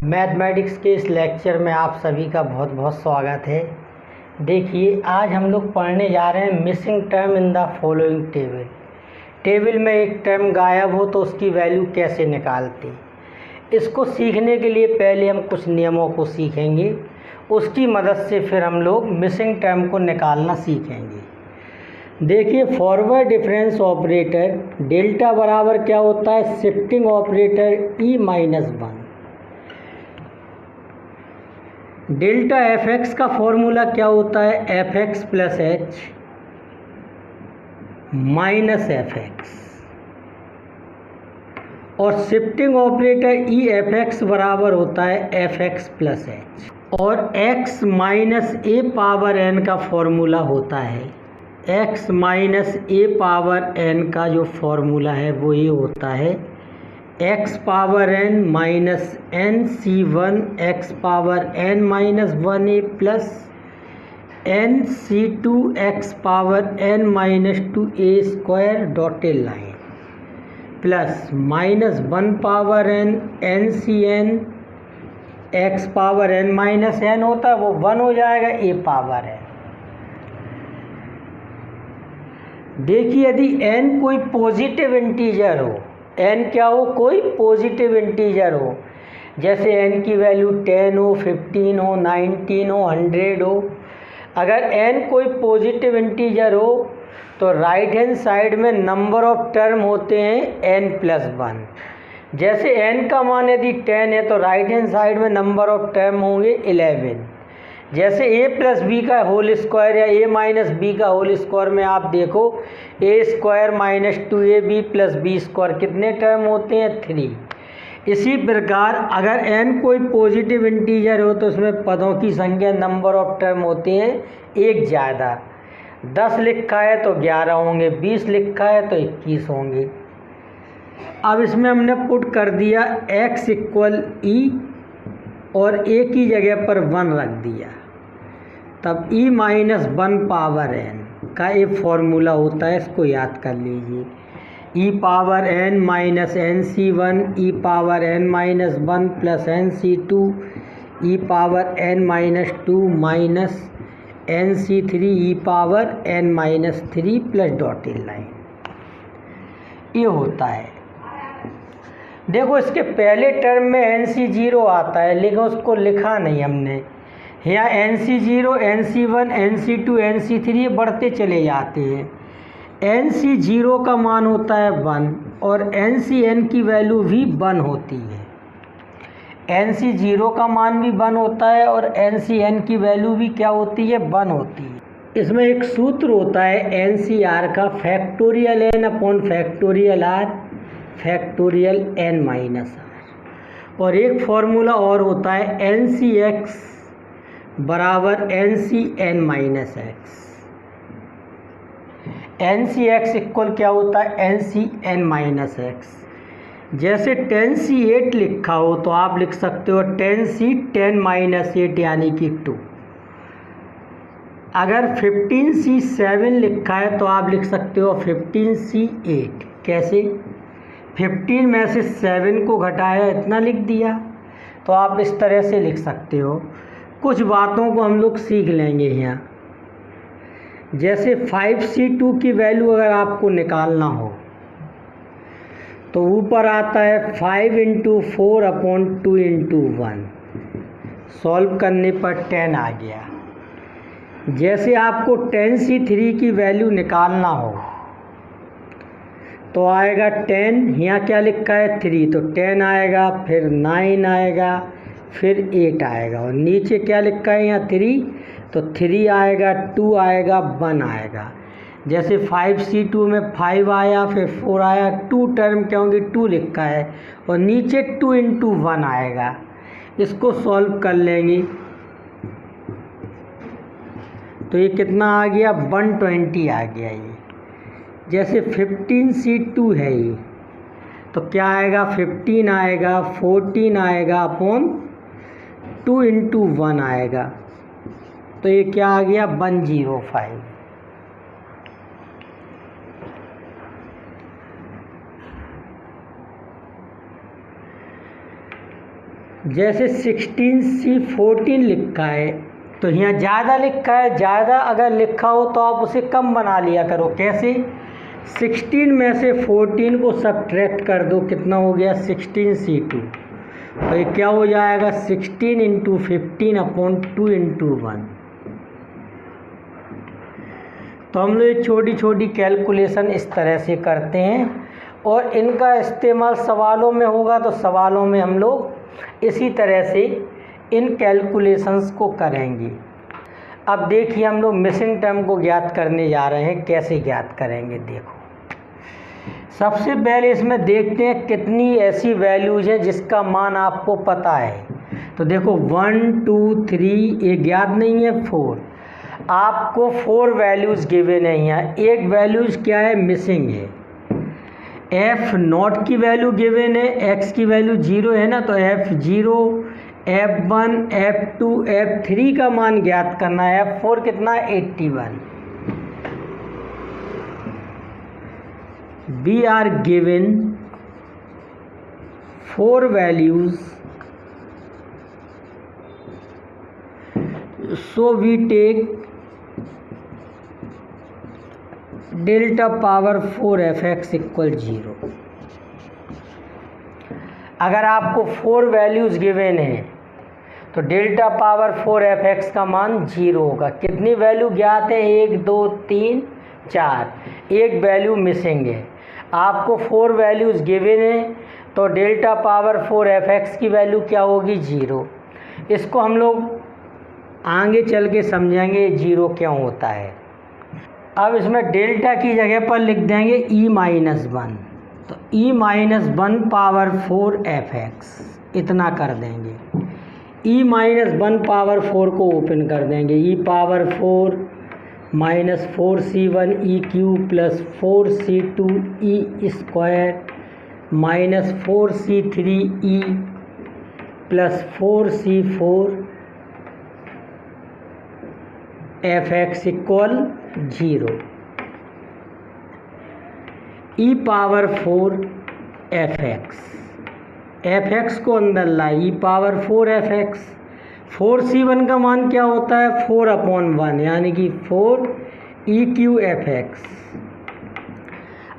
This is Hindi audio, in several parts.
मैथमेटिक्स के इस लेक्चर में आप सभी का बहुत बहुत स्वागत है। देखिए, आज हम लोग पढ़ने जा रहे हैं missing term in the following table. Table में एक टर्म गायब हो तो उसकी वैल्यू कैसे निकालते। इसको सीखने के लिए पहले हम कुछ नियमों को सीखेंगे, उसकी मदद से फिर हम लोग मिसिंग टर्म को निकालना सीखेंगे। देखिए, फॉरवर्ड डिफरेंस ऑपरेटर डेल्टा बराबर क्या होता है, shifting operator E-1। Delta F X का फॉर्मूला क्या होता है, F X plus H minus F X. और shifting operator E F X बराबर होता है एफ एक्स प्लस एच। और X minus A power N का फॉर्मूला होता है, X minus A power N का जो फॉर्मूला है वो ये होता है X power N minus N C one X power N minus one A plus n c two x power N minus two a square dotted line plus minus one power n c n x power N minus n होता है वो वन हो जाएगा ए पावर एन। देखिए, यदि n कोई पॉजिटिव इंटीजर हो, n क्या हो, कोई पॉजिटिव इंटीजर हो, जैसे n की वैल्यू 10 हो, 15 हो, 19 हो, 100 हो। अगर n कोई पॉजिटिव इंटीजर हो तो राइट हैंड साइड में नंबर ऑफ टर्म होते हैं n प्लस वन। जैसे n का मान यदि 10 है तो राइट हैंड साइड में नंबर ऑफ टर्म होंगे 11। जैसे a प्लस बी का होल स्क्वायर या a माइनस बी का होल स्क्वायर में आप देखो A square minus two A B plus B square कितने टर्म होते हैं, 3। इसी प्रकार अगर n कोई पॉजिटिव इंटीजर हो तो उसमें पदों की संख्या नंबर ऑफ टर्म होते हैं एक ज़्यादा। 10 लिखा है तो 11 होंगे, 20 लिखा है तो 21 होंगे। अब इसमें हमने पुट कर दिया x इक्वल ई और a की जगह पर 1 रख दिया, तब E-1 पावर n का एक फॉर्मूला होता है, इसको याद कर लीजिए। E power n minus N C one e power n minus one plus n c two e power n minus two minus N c three e power n minus three plus dotted line, ये होता है। देखो, इसके पहले टर्म में NC0 आता है लेकिन उसको लिखा नहीं हमने। यहाँ NC0, NC1, NC2, NC3 बढ़ते चले जाते हैं। NC0 का मान होता है 1 और NCn की वैल्यू भी 1 होती है। NC0 का मान भी 1 होता है और NCn की वैल्यू भी क्या होती है, 1 होती है। इसमें एक सूत्र होता है NCR का, factorial n upon factorial r factorial n minus r। और एक फॉर्मूला और होता है NCx बराबर NCn minus x। NCx equal क्या होता है, NCn माइनस x। जैसे 10C8 लिखा हो तो आप लिख सकते हो 10C10 माइनस 8 यानी कि 2। अगर 15C7 लिखा है तो आप लिख सकते हो 15C8। कैसे, 15 में से 7 को घटाया इतना लिख दिया, तो आप इस तरह से लिख सकते हो। कुछ बातों को हम लोग सीख लेंगे यहाँ। जैसे 5C2 की वैल्यू अगर आपको निकालना हो तो ऊपर आता है 5 इंटू 4 अपॉन 2 इंटू 1, सॉल्व करने पर 10 आ गया। जैसे आपको 10C3 की वैल्यू निकालना हो तो आएगा 10, यहाँ क्या लिखा है 3, तो 10 आएगा, फिर 9 आएगा, फिर 8 आएगा, और नीचे क्या लिखा है यहाँ 3, तो 3 आएगा, 2 आएगा, 1 आएगा। जैसे 5C2 में 5 आया, फिर 4 आया, 2 टर्म क्या होंगी, 2 लिखा है, और नीचे 2 इंटू 1 आएगा। इसको सॉल्व कर लेंगे तो ये कितना आ गया, 120 आ गया। ये जैसे 15C2 है ये, तो क्या आएगा, 15 आएगा, 14 आएगा अपॉन 2 इंटू 1 आएगा, तो ये क्या आ गया, 105। जैसे 16C14 लिखा है तो यहाँ ज़्यादा लिखा है, ज़्यादा अगर लिखा हो तो आप उसे कम बना लिया करो। कैसे? 16 में से 14 को सब्ट्रैक्ट कर दो, कितना हो गया 16C2। तो ये क्या हो जाएगा 16 × 15/2 × 1। तो हम लोग छोटी छोटी कैलकुलेशन इस तरह से करते हैं और इनका इस्तेमाल सवालों में होगा तो सवालों में हम लोग इसी तरह से इन कैलकुलेशंस को करेंगे। अब देखिए हम लोग मिसिंग टर्म को ज्ञात करने जा रहे हैं। कैसे ज्ञात करेंगे? देखो, सबसे पहले इसमें देखते हैं कितनी ऐसी वैल्यूज हैं जिसका मान आपको पता है। तो देखो 1 2 3 ये ज्ञात नहीं है, 4 आपको 4 वैल्यूज़ गिवन है। यहाँ एक वैल्यूज़ क्या है? मिसिंग है। F0 की वैल्यू गिवन है, x की वैल्यू 0 है ना, तो F0 F1 F2 F3 का मान ज्ञात करना है। F4 कितना है? 81। We are given 4 values, so we take delta power 4 fx equal 0। अगर आपको 4 वैल्यूज़ गिवन है तो डेल्टा पावर 4 fx का मान 0 होगा। कितनी वैल्यू ज्ञात है? 1 2 3 4, एक वैल्यू मिसिंग है। आपको 4 वैल्यूज़ गिवन है तो डेल्टा पावर 4 fx की वैल्यू क्या होगी? 0। इसको हम लोग आगे चल के समझेंगे 0 क्यों होता है। अब इसमें डेल्टा की जगह पर लिख देंगे e-1, तो e-1 पावर 4 fx इतना कर देंगे। e-1 पावर 4 को ओपन कर देंगे। e power 4 minus 4c1 e³ plus 4c2 e square minus 4c3 e plus 4c4 fx equal 0। e power 4 fx को अंदर लाए, e पावर 4 fx। 4c1 का मान क्या होता है? 4/1 यानी कि 4 e³ fx।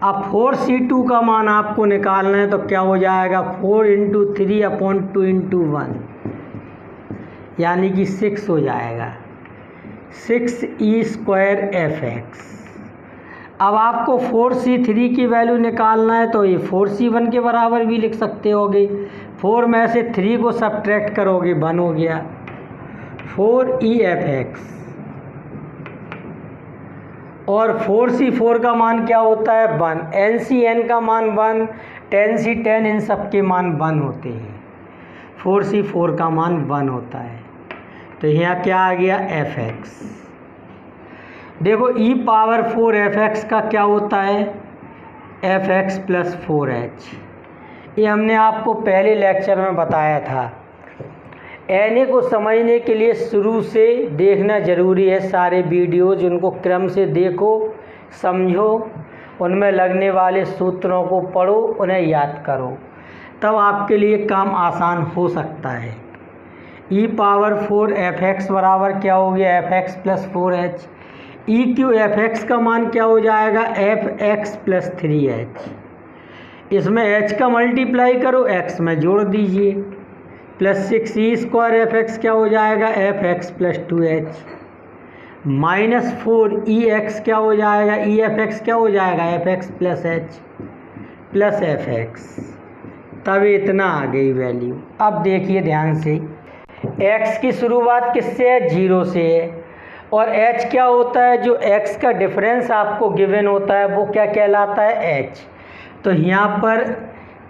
अब 4c2 का मान आपको निकालना है तो क्या हो जाएगा? 4 × 3/2 × 1 यानी कि 6 हो जाएगा, 6e² fx। अब आपको 4c3 की वैल्यू निकालना है तो ये 4c1 के बराबर भी लिख सकते होगे। 4 में से 3 को सब्ट्रैक्ट करोगे 1 हो गया, 4e fx। और 4c4 का मान क्या होता है? 1। NC_N का मान 1, 10C10 इन सब के मान 1 होते हैं। 4c4 का मान 1 होता है। तो यहाँ क्या आ गया? fx। देखो e पावर 4 fx का क्या होता है? fx plus 4h। ये हमने आपको पहले लेक्चर में बताया था। Na को समझने के लिए शुरू से देखना ज़रूरी है। सारे वीडियोज उनको क्रम से देखो, समझो, उनमें लगने वाले सूत्रों को पढ़ो, उन्हें याद करो, तब आपके लिए काम आसान हो सकता है। e पावर 4 fx बराबर क्या हो गया? fx plus 4h। e³ fx का मान क्या हो जाएगा? fx plus 3h। इसमें h का मल्टीप्लाई करो, x में जोड़ दीजिए, प्लस 6e² fx क्या हो जाएगा? fx plus 2h minus 4ex क्या हो जाएगा? efx क्या हो जाएगा? fx plus h plus fx। तब इतना आ गई वैल्यू। अब देखिए ध्यान से, x की शुरुआत किससे है? 0 से है। और h क्या होता है? जो x का डिफरेंस आपको गिवन होता है वो क्या कहलाता है? h। तो यहाँ पर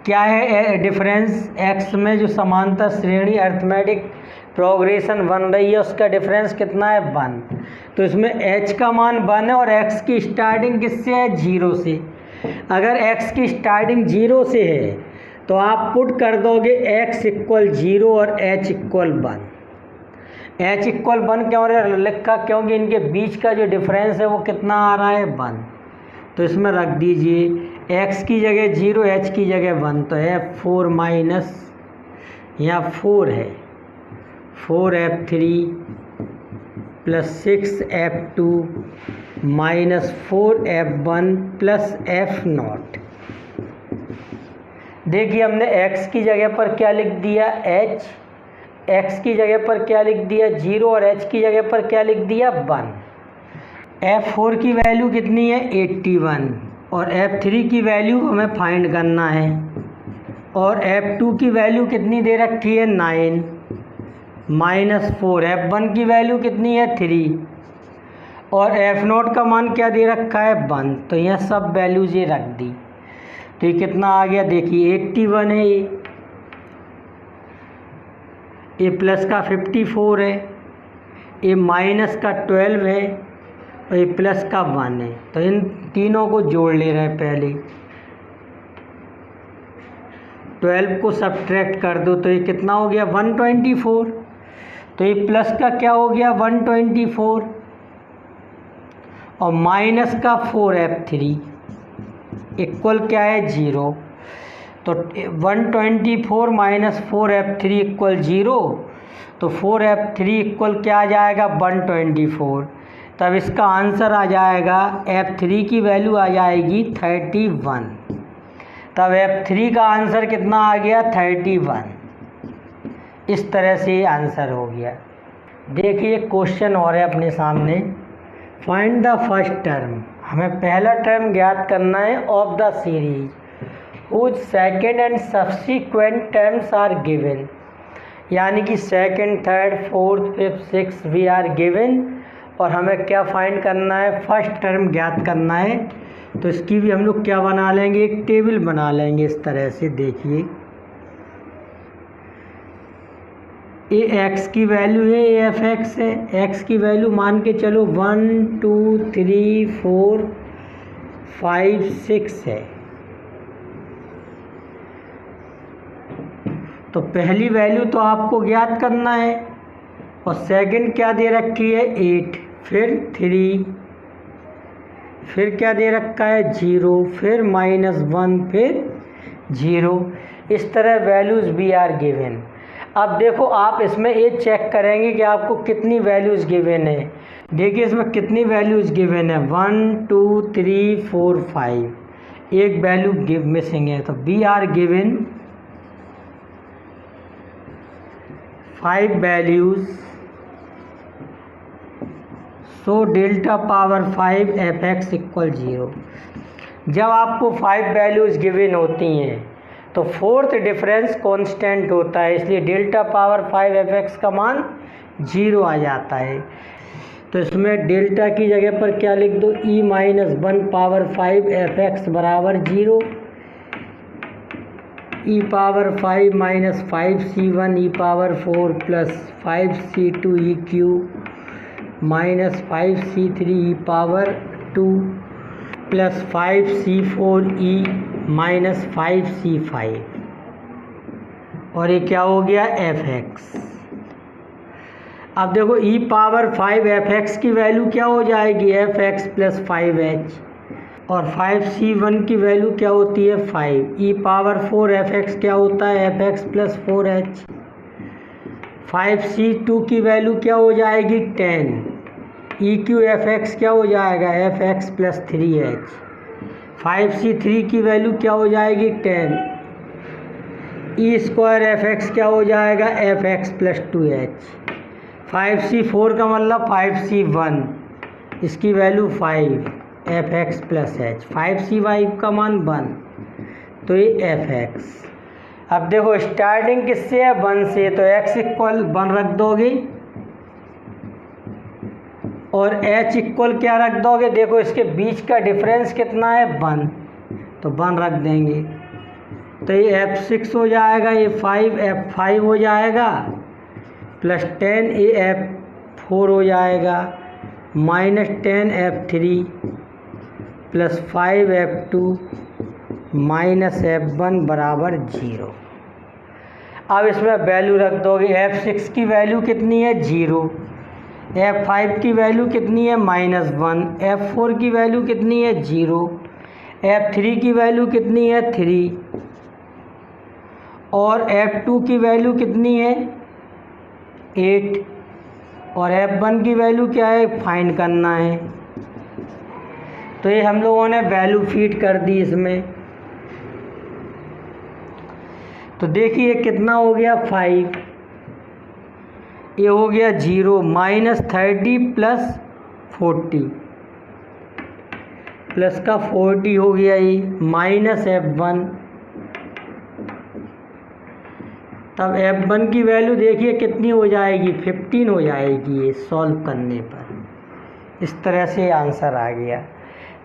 क्या है डिफरेंस? x में जो समांतर श्रेणी अर्थमेटिक प्रोग्रेशन बन रही है उसका डिफरेंस कितना है? 1। तो इसमें h का मान 1 है और x की स्टार्टिंग किससे है? 0 से। अगर x की स्टार्टिंग 0 से है तो आप पुट कर दोगे x इक्वल 0 और h इक्वल 1। h इक्वल 1 क्यों लिखा? क्योंकि इनके बीच का जो डिफरेंस है वो कितना आ रहा है? 1। तो इसमें रख दीजिए x की जगह 0, h की जगह 1, तो है 4 माइनस यहाँ 4 है, 4F3 plus 6F2 minus 4F1 plus F0। देखिए हमने x की जगह पर क्या लिख दिया h, x की जगह पर क्या लिख दिया 0 और h की जगह पर क्या लिख दिया 1। F4 की वैल्यू कितनी है 81 और F3 की वैल्यू हमें फाइंड करना है और F2 की वैल्यू कितनी दे रखी है 9 माइनस 4। F1 की वैल्यू कितनी है 3 और F0 का मान क्या दे रखा है 1। तो यह सब वैल्यूज ये रख दी। तो ये कितना आ गया देखिए 81 है, ये प्लस का 54 है, ये माइनस का 12 है और ये प्लस का 1 है। तो इन तीनों को जोड़ ले रहे हैं पहले। 12 को सब्ट्रैक्ट कर दो तो ये कितना हो गया 124। तो ये प्लस का क्या हो गया 124 और माइनस का 4F3 इक्वल क्या है 0। तो 124 माइनस 4F3 इक्वल 0। तो 4F3 इक्वल क्या आ जाएगा 124। तब इसका आंसर आ जाएगा F3 की वैल्यू आ जाएगी 31। तब F3 का आंसर कितना आ गया 31। इस तरह से आंसर हो गया। देखिए क्वेश्चन और है अपने सामने। फाइंड द फर्स्ट टर्म, हमें पहला टर्म ज्ञात करना है of the series whose second and subsequent terms are given, यानी कि second, third, fourth, fifth, six we are given और हमें क्या फाइंड करना है फर्स्ट टर्म ज्ञात करना है। तो इसकी भी हम लोग क्या बना लेंगे एक टेबल बना लेंगे इस तरह से। देखिए ये x की वैल्यू है, ये f(x) है, x की वैल्यू मान के चलो 1 2 3 4 5 6 है। तो पहली वैल्यू तो आपको ज्ञात करना है और सेकंड क्या दे रखी है 8, फिर 3, फिर क्या दे रखा है 0, फिर -1, फिर 0। इस तरह वैल्यूज़ भी आर गिवन। अब देखो आप इसमें ये चेक करेंगे कि आपको कितनी वैल्यूज़ गिवन है। देखिए इसमें कितनी वैल्यूज़ गिवन है 1 2 3 4 5, एक वैल्यू मिसिंग है। तो we are given 5 values, so delta power 5 f(x) equal 0। जब आपको 5 वैल्यूज़ गिवन होती हैं तो फोर्थ डिफरेंस कांस्टेंट होता है, इसलिए डेल्टा पावर 5 f(x) का मान 0 आ जाता है। तो इसमें डेल्टा की जगह पर क्या लिख दो e-1 पावर 5 f(x) बराबर 0, e power 5 minus 5c1 e power 4 plus 5c2 e³ minus 5c3 e power 2 plus 5c4 e minus 5c5 और ये क्या हो गया f(x). अब देखो e पावर 5 f(x) की वैल्यू क्या हो जाएगी f(x) प्लस 5h और 5c1 की वैल्यू क्या होती है 5। e पावर 4 f(x) क्या होता है f(x) प्लस 4h। 5c2 की वैल्यू क्या हो जाएगी 10, e³ f(x) क्या हो जाएगा f(x) प्लस 3h। 5c3 की वैल्यू क्या हो जाएगी 10, e² f(x) क्या हो जाएगा f(x) प्लस 2h। 5c4 का मतलब 5c1, इसकी value 5 f(x) plus h। 5c5 का मान 1, तो ये f(x). अब देखो स्टार्टिंग किससे है 1 से, तो x इक्वल 1 रख दोगे और h इक्वल क्या रख दोगे, देखो इसके बीच का डिफरेंस कितना है 1, तो 1 रख देंगे। तो ये f6 हो जाएगा, ये 5 f5 हो जाएगा प्लस 10 ये f4 हो जाएगा minus 10 f3 plus 5 f2 minus f1 बराबर 0। अब इसमें वैल्यू रख दोगे f6 की वैल्यू कितनी है 0, f5 की वैल्यू कितनी है -1, f4 की वैल्यू कितनी है 0, f3 की वैल्यू कितनी है 3 और F2 की वैल्यू कितनी है 8 और F1 की वैल्यू क्या है फाइंड करना है। तो ये हम लोगों ने वैल्यू फीड कर दी इसमें। तो देखिए कितना हो गया 5, ये हो गया 0 -30 + 40 प्लस का 40 हो गया ये -F1। तब F1 की वैल्यू देखिए कितनी हो जाएगी 15 हो जाएगी ये सॉल्व करने पर। इस तरह से आंसर आ गया।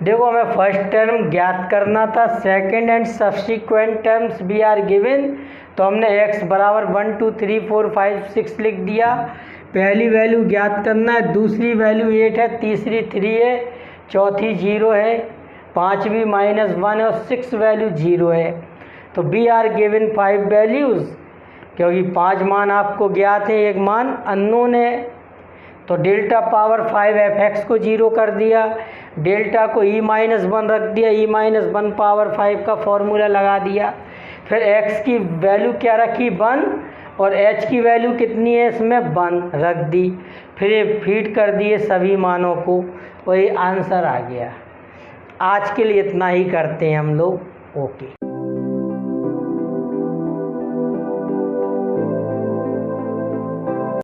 देखो हमें फर्स्ट टर्म ज्ञात करना था, सेकंड एंड सब्सिक्वेंट टर्म्स भी आर गिवन। तो हमने x बराबर 1 2 3 4 5 6 लिख दिया। पहली वैल्यू ज्ञात करना है, दूसरी वैल्यू 8 है, तीसरी 3 है, चौथी 0 है, पाँचवीं -1 और 6 वैल्यू 0 है। तो बी आर गिवन 5 वैल्यूज़, क्योंकि 5 मान आपको ज्ञात है, एक मान अननोन है। तो डेल्टा पावर 5 fx को 0 कर दिया, डेल्टा को e-1 रख दिया, e-1 पावर 5 का फॉर्मूला लगा दिया। फिर x की वैल्यू क्या रखी 1 और h की वैल्यू कितनी है इसमें 1 रख दी। फिर ये फीड कर दिए सभी मानों को और ये आंसर आ गया। आज के लिए इतना ही करते हैं हम लोग। ओके।